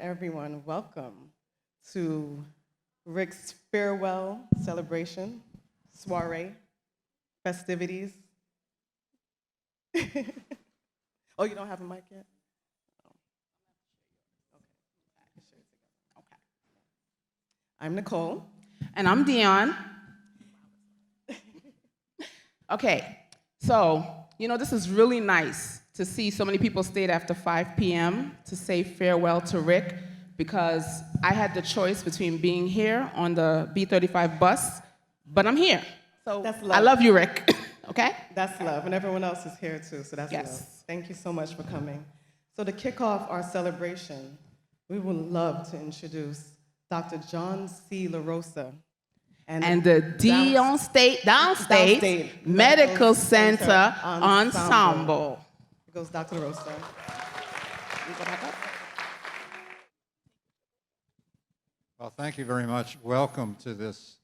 everyone. Welcome to Rick's farewell celebration, soiree, festivities. Oh, you don't have a mic yet? Oh. Okay. I'm Nicole. And I'm Dion. Okay, so, this is really nice to see so many people stayed after 5 p.m. to say farewell to Rick because I had the choice between being here on the B35 bus, but I'm here. So That's I love. love you, Rick. Okay? That's love, and everyone else is here too, so that's love. Yes. Thank you so much for coming. So to kick off our celebration, we would love to introduce Dr. John C. LaRosa And the Downstate Medical Center Ensemble. Here goes Dr. LaRosa. You go back up. Well, thank you very much. Welcome to this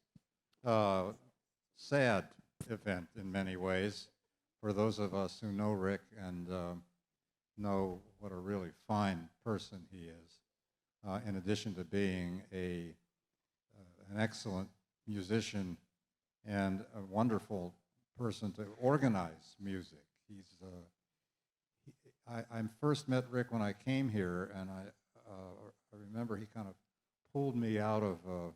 sad event in many ways for those of us who know Rick and know what a really fine person he is, in addition to being an excellent musician and a wonderful person to organize music. I first met Rick when I came here, and I remember he kind of pulled me out of a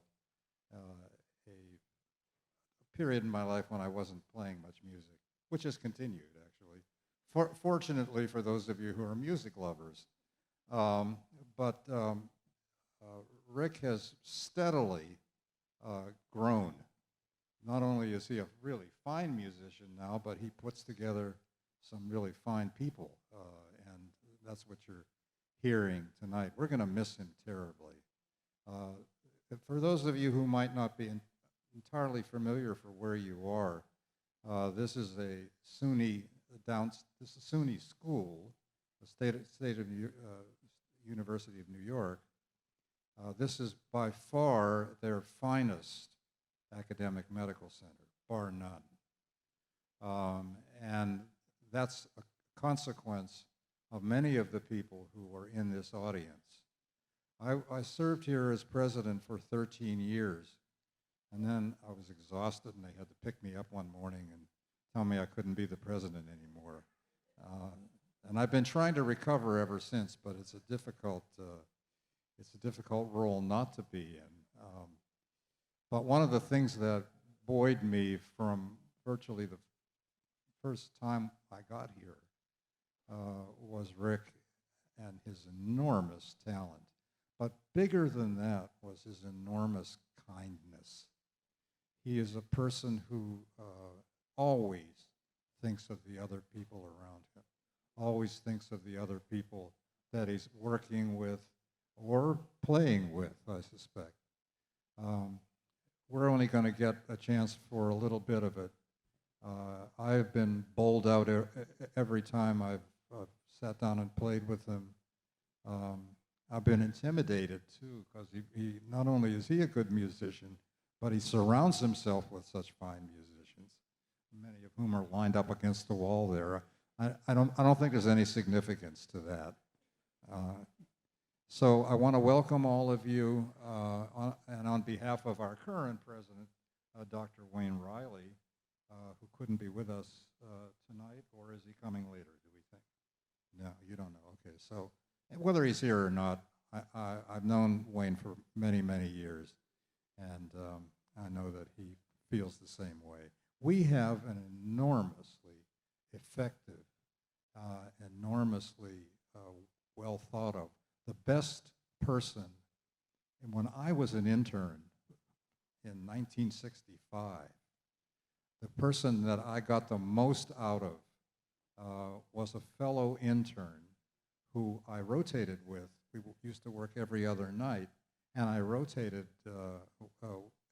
period in my life when I wasn't playing much music, which has continued, actually. Fortunately for those of you who are music lovers. But Rick has steadily grown. Not only is he a really fine musician now, but he puts together some really fine people, and that's what you're hearing tonight. We're going to miss him terribly. For those of you who might not be entirely familiar for where you are, this is a SUNY school, the State of University of New York. This is by far their finest academic medical center, bar none. And that's a consequence of many of the people who are in this audience. I served here as president for 13 years, and then I was exhausted, and they had to pick me up one morning and tell me I couldn't be the president anymore. And I've been trying to recover ever since, but it's a difficult role not to be in. But one of the things that buoyed me from virtually the first time I got here was Rick and his enormous talent. But bigger than that was his enormous kindness. He is a person who always thinks of the other people around him, always thinks of the other people that he's working with or playing with, I suspect. We're only going to get a chance for a little bit of it. I've been bowled out every time I've sat down and played with him. I've been intimidated too, because he not only is he a good musician, but he surrounds himself with such fine musicians, many of whom are lined up against the wall there. I don't think there's any significance to that. So I want to welcome all of you, and on behalf of our current president, Dr. Wayne Riley, who couldn't be with us tonight, or is he coming later, do we think? No, you don't know. Okay, so whether he's here or not, I've known Wayne for many, many years, and I know that he feels the same way. We have an enormously effective, enormously well thought of, the best person. And when I was an intern in 1965, the person that I got the most out of was a fellow intern who I rotated with. We used to work every other night, and I rotated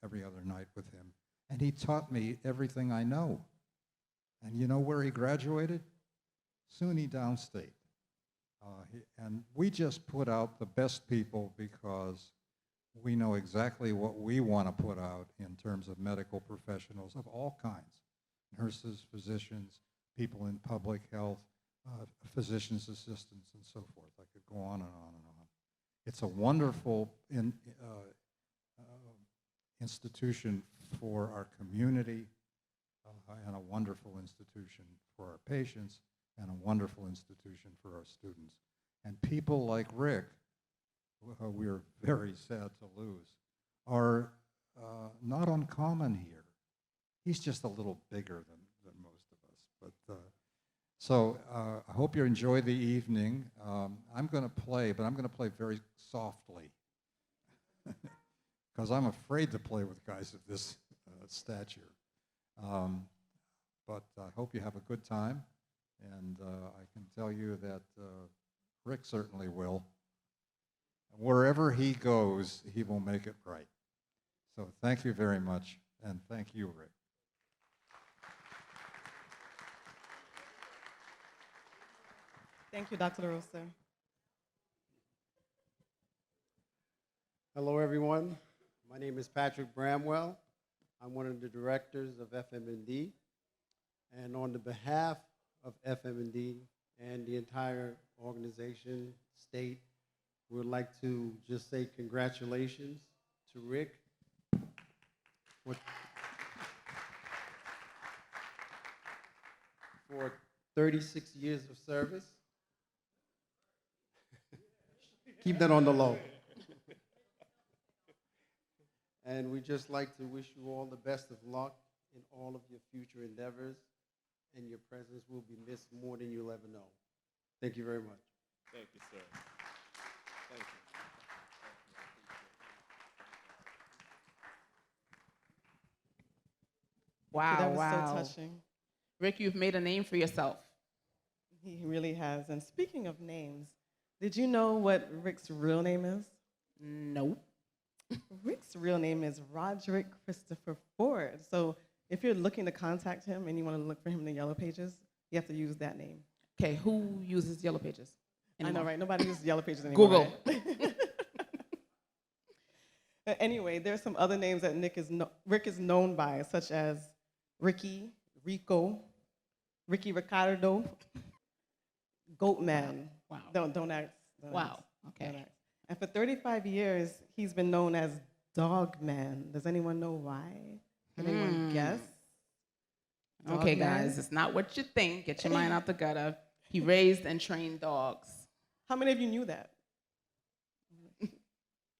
every other night with him. And he taught me everything I know. And you know where he graduated? SUNY Downstate. And we just put out the best people because we know exactly what we want to put out in terms of medical professionals of all kinds. Nurses, physicians, people in public health, physician's assistants, and so forth. I could go on and on and on. It's a wonderful institution for our community, and a wonderful institution for our patients, and a wonderful institution for our students. And people like Rick, who we're very sad to lose, are not uncommon here. He's just a little bigger than most of us. But so I hope you enjoy the evening. I'm going to play, but I'm going to play very softly because I'm afraid to play with guys of this stature. But I hope you have a good time, and I can tell you that Rick certainly will. Wherever he goes, he will make it right. So thank you very much, and thank you, Rick. Thank you, Dr. LaRosa. Hello, everyone. My name is Patrick Bramwell. I'm one of the directors of FMND. And on the behalf of FMND and the entire organization, state, we would like to just say congratulations to Rick for 36 years of service. Keep that on the low. And we just like to wish you all the best of luck in all of your future endeavors, and your presence will be missed more than you'll ever know. Thank you very much. Thank you, sir. Thank you. Wow, That was wow. so touching. Rick, you've made a name for yourself. He really has. And speaking of names, did you know what Rick's real name is? Nope. Rick's real name is Roderick Christopher Ford. So if you're looking to contact him and you want to look for him in the Yellow Pages, you have to use that name. Okay, who uses Yellow Pages? I know, anymore? right? Nobody uses Yellow Pages anymore. Google. Right? Anyway, there's some other names that Rick is known by, such as Ricky, Rico, Ricky Ricardo, Goatman. Wow. Don't ask. Wow. Okay. Don't ask. And for 35 years, he's been known as Dogman. Does anyone know why? Can anyone guess? Okay, Dogman? guys, it's not what you think. Get your mind out the gutter. He raised and trained dogs. How many of you knew that?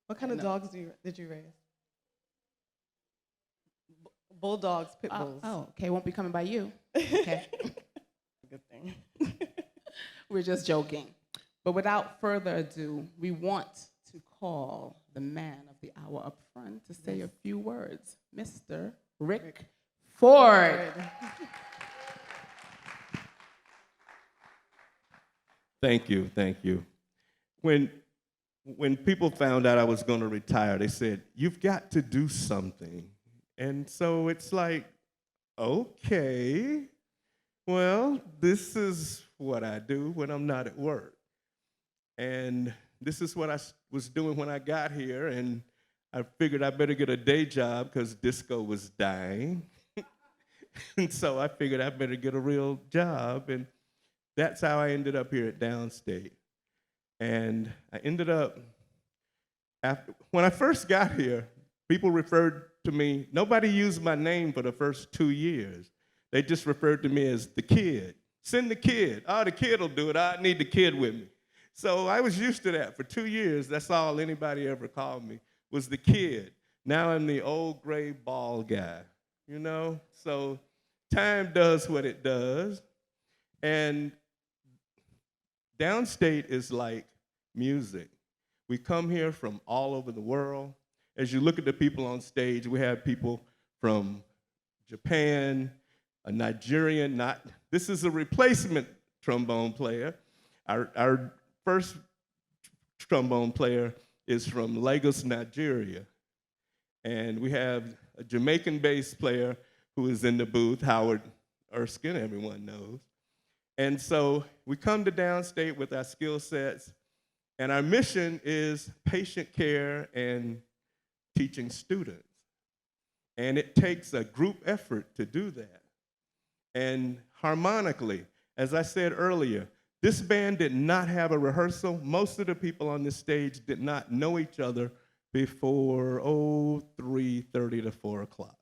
What kind of No. dogs did you raise? Bulldogs, pit bulls. Oh, okay, won't be coming by you. Okay. Good thing. We're just joking. But without further ado, we want to call the man of the hour up front to say a few words, Mr. Rick Ford. Thank you, thank you. When people found out I was going to retire, they said, "You've got to do something." And so it's like, okay, well, this is what I do when I'm not at work. And this is what I was doing when I got here, and I figured I better get a day job because disco was dying. And so I figured I better get a real job, and that's how I ended up here at Downstate. And I ended up, when I first got here, people referred to me, nobody used my name for the first 2 years. They just referred to me as the kid. Send the kid. Oh, the kid will do it. I need the kid with me. So I was used to that. For 2 years, that's all anybody ever called me, was the kid. Now I'm the old gray bald guy, you know? So time does what it does. And Downstate is like music. We come here from all over the world. As you look at the people on stage, we have people from Japan, a Nigerian, this is a replacement trombone player. Our first trombone player is from Lagos, Nigeria. And we have a Jamaican bass player who is in the booth, Howard Erskine, everyone knows. And so we come to Downstate with our skill sets, and our mission is patient care and teaching students. And it takes a group effort to do that. And harmonically, as I said earlier, This band did not have a rehearsal. Most of the people on this stage did not know each other before 3:30 to 4 o'clock.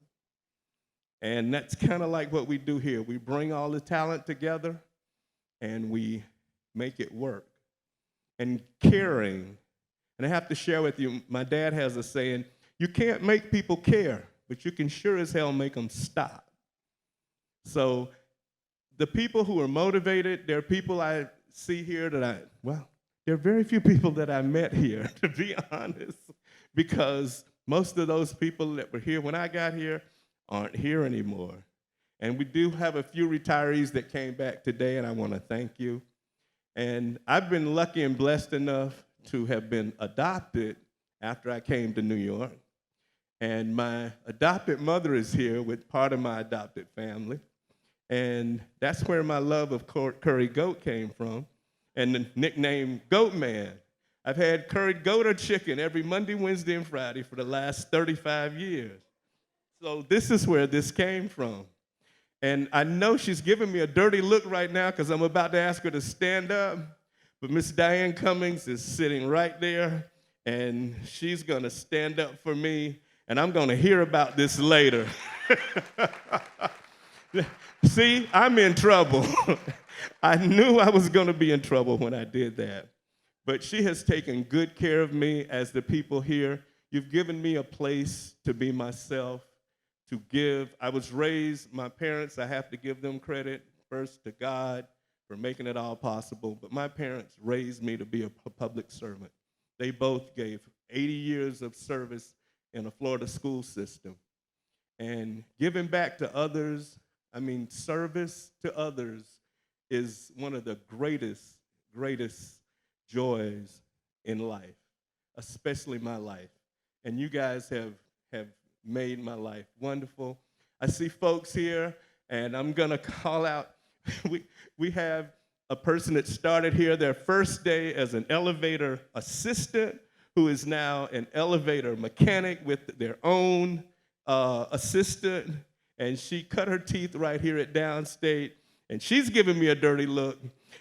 And that's kind of like what we do here. We bring all the talent together and we make it work. And caring, and I have to share with you, my dad has a saying, you can't make people care, but you can sure as hell make them stop. So the people who are motivated, there are people I see here that there are very few people that I met here, to be honest, because most of those people that were here when I got here aren't here anymore. And we do have a few retirees that came back today, and I want to thank you. And I've been lucky and blessed enough to have been adopted after I came to New York. And my adopted mother is here with part of my adopted family. And that's where my love of curry goat came from, and the nickname Goat Man. I've had curried goat or chicken every Monday, Wednesday, and Friday for the last 35 years. So this is where this came from. And I know she's giving me a dirty look right now because I'm about to ask her to stand up, but Miss Diane Cummings is sitting right there, and she's gonna stand up for me, and I'm gonna hear about this later. See, I'm in trouble. I knew I was going to be in trouble when I did that. But she has taken good care of me, as the people here. You've given me a place to be myself, to give. I was raised, my parents, I have to give them credit, first to God for making it all possible. But my parents raised me to be a public servant. They both gave 80 years of service in a Florida school system. And giving back to others, service to others is one of the greatest joys in life, especially my life. And you guys have made my life wonderful. I see folks here, and I'm gonna call out, we have a person that started here their first day as an elevator assistant, who is now an elevator mechanic with their own assistant. And she cut her teeth right here at Downstate, and she's giving me a dirty look.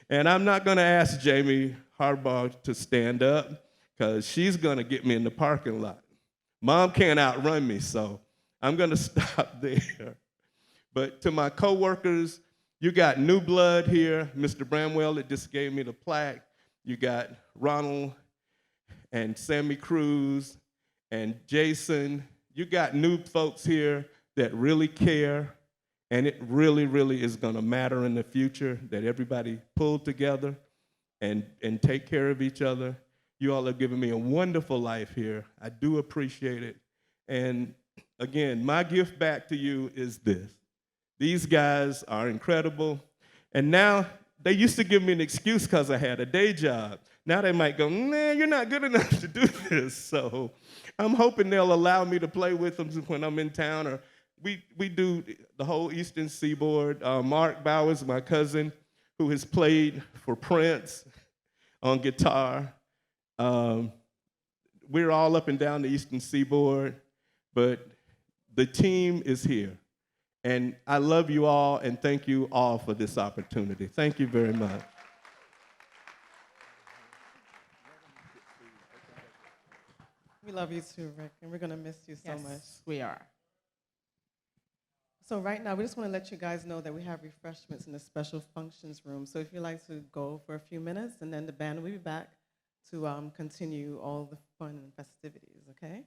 And I'm not going to ask Jamie Harbaugh to stand up, because she's going to get me in the parking lot. Mom can't outrun me, so I'm going to stop there. But to my coworkers, you got new blood here. Mr. Bramwell that just gave me the plaque. You got Ronald and Sammy Cruz and Jason. You got new folks here that really care, and it really, really is gonna matter in the future that everybody pull together and take care of each other. You all have given me a wonderful life here. I do appreciate it. And again, my gift back to you is this. These guys are incredible. And now, they used to give me an excuse because I had a day job. Now they might go, nah, you're not good enough to do this. So I'm hoping they'll allow me to play with them when I'm in town, or we do the whole Eastern Seaboard. Mark Bowers, my cousin, who has played for Prince on guitar. We're all up and down the Eastern Seaboard, but the team is here. And I love you all, and thank you all for this opportunity. Thank you very much. We love you too, Rick, and we're going to miss you so much. We are. So right now, we just want to let you guys know that we have refreshments in the special functions room. So if you'd like to go for a few minutes, and then the band will be back to continue all the fun and festivities, okay?